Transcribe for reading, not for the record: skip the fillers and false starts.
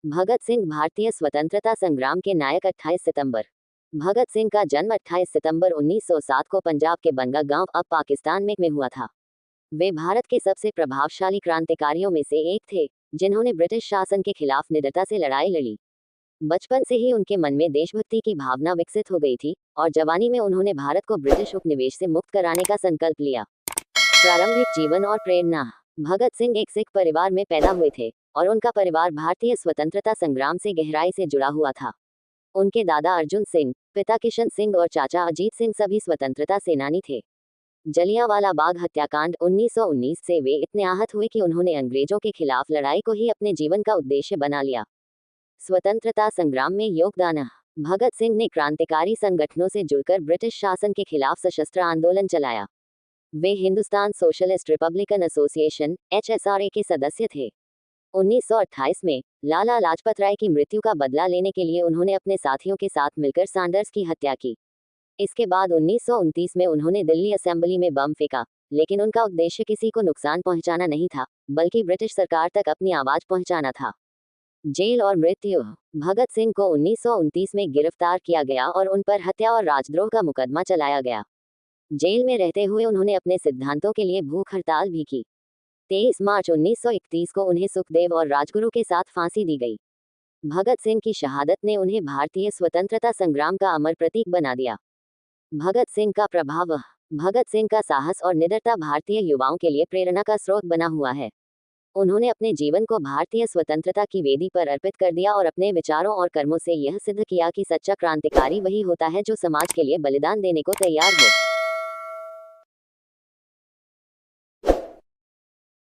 भगत सिंह भारतीय स्वतंत्रता संग्राम के नायक। 28 सितंबर। भगत सिंह का जन्म 28 सितंबर 1907 को पंजाब के बनगा गांव अब पाकिस्तान में हुआ था। वे भारत के सबसे प्रभावशाली क्रांतिकारियों में से एक थे, जिन्होंने ब्रिटिश शासन के खिलाफ निडरता से लड़ाई लड़ी। बचपन से ही उनके मन में देशभक्ति की भावना विकसित हो गई थी और जवानी में उन्होंने भारत को ब्रिटिश उपनिवेश से मुक्त कराने का संकल्प लिया। प्रारंभिक जीवन और प्रेरणा। भगत सिंह एक सिख परिवार में पैदा हुए थे और उनका परिवार भारतीय स्वतंत्रता संग्राम से गहराई से जुड़ा हुआ था। उनके दादा अर्जुन सिंह, पिता किशन सिंह और चाचा अजीत सिंह सभी स्वतंत्रता सेनानी थे। जलियांवाला बाग हत्याकांड 1919 से वे इतने आहत हुए कि उन्होंने अंग्रेजों के खिलाफ लड़ाई को ही अपने जीवन का उद्देश्य बना लिया। स्वतंत्रता संग्राम में योगदान। भगत सिंह ने क्रांतिकारी संगठनों से जुड़कर ब्रिटिश शासन के खिलाफ सशस्त्र आंदोलन चलाया। वे Hindustan Socialist Republican Association (HSRA) के सदस्य थे। 1928 में लाला लाजपत राय की मृत्यु का बदला लेने के लिए उन्होंने अपने साथियों के साथ मिलकर सैंडर्स की हत्या की। इसके बाद 1929 में उन्होंने दिल्ली असेंबली में बम फेंका, लेकिन उनका उद्देश्य किसी को नुकसान पहुंचाना नहीं था, बल्कि ब्रिटिश सरकार तक अपनी आवाज पहुंचाना था। जेल और मृत्यु। भगत सिंह को 1929 में गिरफ्तार किया गया और उन पर हत्या और राजद्रोह का मुकदमा चलाया गया। जेल में रहते हुए उन्होंने अपने सिद्धांतों के लिए भूख हड़ताल भी की। 23 मार्च 1931 को उन्हें सुखदेव और राजगुरु के साथ फांसी दी गई। भगत सिंह की शहादत ने उन्हें भारतीय स्वतंत्रता संग्राम का अमर प्रतीक बना दिया। भगत सिंह का प्रभाव। भगत सिंह का साहस और निडरता भारतीय युवाओं के लिए प्रेरणा का स्रोत बना हुआ है। उन्होंने अपने जीवन को भारतीय स्वतंत्रता की वेदी पर अर्पित कर दिया और अपने विचारों और कर्मों से यह सिद्ध किया कि सच्चा क्रांतिकारी वही होता है जो समाज के लिए बलिदान देने को तैयार हो।